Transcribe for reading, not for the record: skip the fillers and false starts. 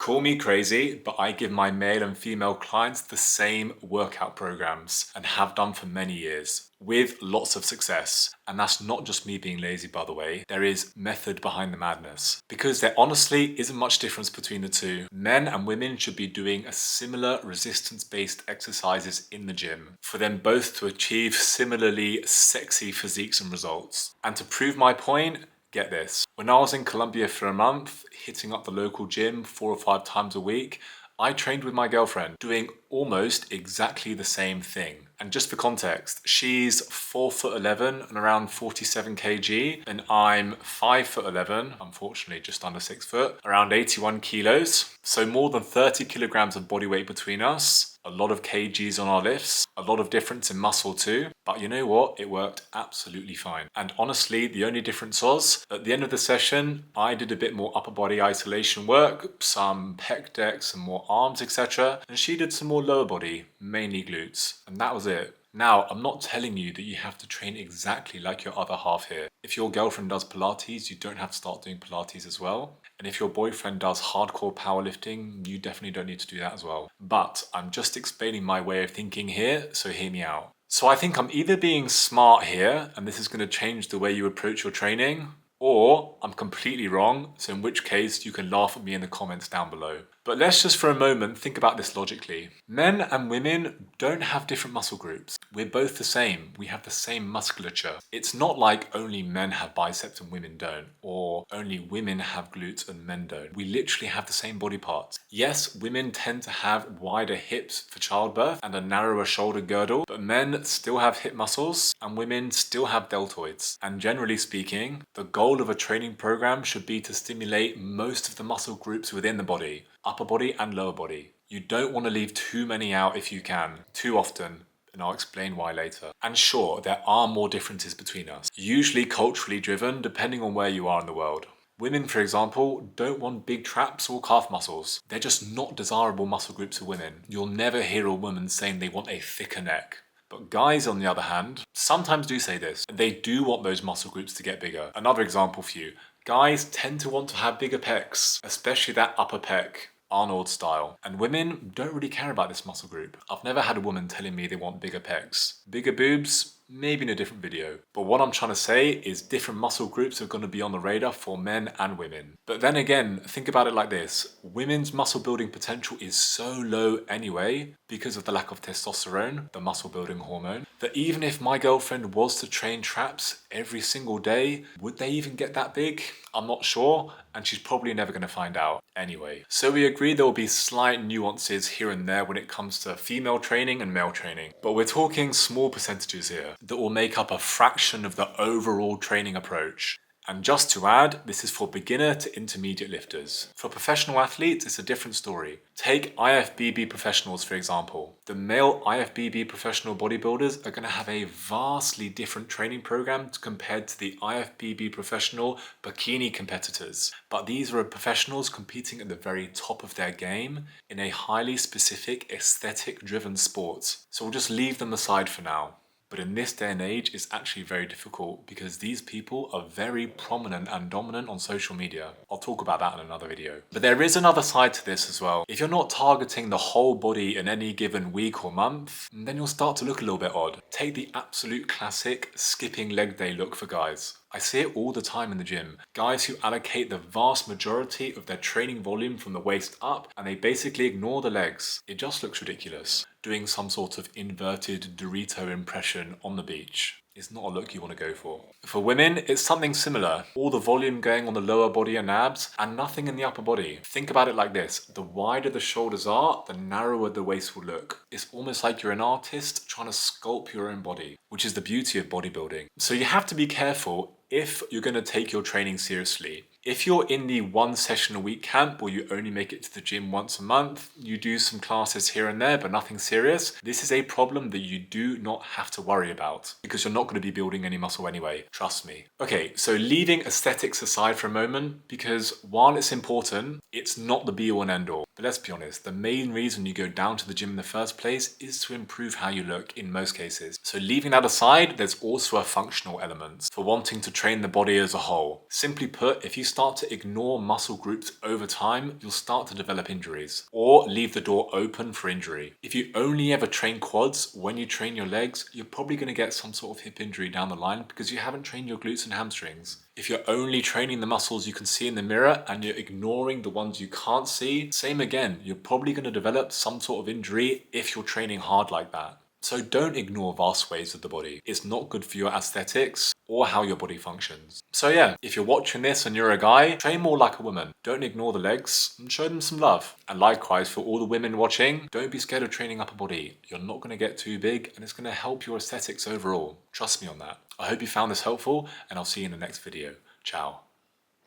Call me crazy, but I give my male and female clients the same workout programs and have done for many years with lots of success. And that's not just me being lazy, by the way. There is method behind the madness because there honestly isn't much difference between the two. Men and women should be doing a similar resistance-based exercises in the gym for them both to achieve similarly sexy physiques and results. And to prove my point, get this. When I was in Colombia for a month, hitting up the local gym 4 or 5 times a week, I trained with my girlfriend, doing almost exactly the same thing. And just for context, she's 4'11" and around 47 kg, and I'm 5'11", unfortunately just under 6 foot, around 81 kilos. So more than 30 kilograms of body weight between us, a lot of kgs on our lifts, a lot of difference in muscle too. But you know what? It worked absolutely fine. And honestly, the only difference was, at the end of the session, I did a bit more upper body isolation work, some pec decks and more arms, etc. And she did some more lower body, mainly glutes. And that was it. Now, I'm not telling you that you have to train exactly like your other half here. If your girlfriend does Pilates, you don't have to start doing Pilates as well. And if your boyfriend does hardcore powerlifting, you definitely don't need to do that as well. But I'm just explaining my way of thinking here, so hear me out. So I think I'm either being smart here, and this is going to change the way you approach your training, or I'm completely wrong, so in which case you can laugh at me in the comments down below. But let's just for a moment think about this logically. Men and women don't have different muscle groups. We're both the same. We have the same musculature. It's not like only men have biceps and women don't, or only women have glutes and men don't. We literally have the same body parts. Yes, women tend to have wider hips for childbirth and a narrower shoulder girdle, but men still have hip muscles and women still have deltoids. And generally speaking, the goal of a training program should be to stimulate most of the muscle groups within the body, upper body and lower body. You don't want to leave too many out if you can, too often, and I'll explain why later. And sure, there are more differences between us, usually culturally driven depending on where you are in the world. Women, for example, don't want big traps or calf muscles. They're just not desirable muscle groups for women. You'll never hear a woman saying they want a thicker neck. But guys, on the other hand, sometimes do say this. They do want those muscle groups to get bigger. Another example for you. Guys tend to want to have bigger pecs, especially that upper pec, Arnold style. And women don't really care about this muscle group. I've never had a woman telling me they want bigger pecs. Bigger boobs? Maybe in a different video. But what I'm trying to say is different muscle groups are going to be on the radar for men and women. But then again, think about it like this. Women's muscle building potential is so low anyway because of the lack of testosterone, the muscle building hormone, that even if my girlfriend was to train traps every single day, would they even get that big? I'm not sure, and she's probably never going to find out anyway. So we agree there will be slight nuances here and there when it comes to female training and male training. But we're talking small percentages here that will make up a fraction of the overall training approach. And just to add, this is for beginner to intermediate lifters. For professional athletes, it's a different story. Take IFBB professionals, for example. The male IFBB professional bodybuilders are going to have a vastly different training program compared to the IFBB professional bikini competitors. But these are professionals competing at the very top of their game in a highly specific aesthetic-driven sport. So we'll just leave them aside for now. But in this day and age, it's actually very difficult because these people are very prominent and dominant on social media. I'll talk about that in another video. But there is another side to this as well. If you're not targeting the whole body in any given week or month, then you'll start to look a little bit odd. Take the absolute classic skipping leg day look for guys. I see it all the time in the gym. Guys who allocate the vast majority of their training volume from the waist up and they basically ignore the legs. It just looks ridiculous. Doing some sort of inverted Dorito impression on the beach is not a look you want to go for. For women, it's something similar. All the volume going on the lower body and abs and nothing in the upper body. Think about it like this. The wider the shoulders are, the narrower the waist will look. It's almost like you're an artist trying to sculpt your own body, which is the beauty of bodybuilding. So you have to be careful if you're going to take your training seriously. If you're in the 1 session a week camp where you only make it to the gym once a month, you do some classes here and there but nothing serious, this is a problem that you do not have to worry about because you're not going to be building any muscle anyway, trust me. Okay, so leaving aesthetics aside for a moment, because while it's important, it's not the be all and end all. But let's be honest, the main reason you go down to the gym in the first place is to improve how you look in most cases. So leaving that aside, there's also a functional element for wanting to train the body as a whole. Simply put, if you start to ignore muscle groups over time, you'll start to develop injuries or leave the door open for injury. If you only ever train quads when you train your legs, you're probably going to get some sort of hip injury down the line because you haven't trained your glutes and hamstrings. If you're only training the muscles you can see in the mirror and you're ignoring the ones you can't see, same again, you're probably going to develop some sort of injury if you're training hard like that. So don't ignore vast swathes of the body. It's not good for your aesthetics or how your body functions. So yeah, if you're watching this and you're a guy, train more like a woman. Don't ignore the legs and show them some love. And likewise, for all the women watching, don't be scared of training upper body. You're not going to get too big and it's going to help your aesthetics overall. Trust me on that. I hope you found this helpful and I'll see you in the next video. Ciao.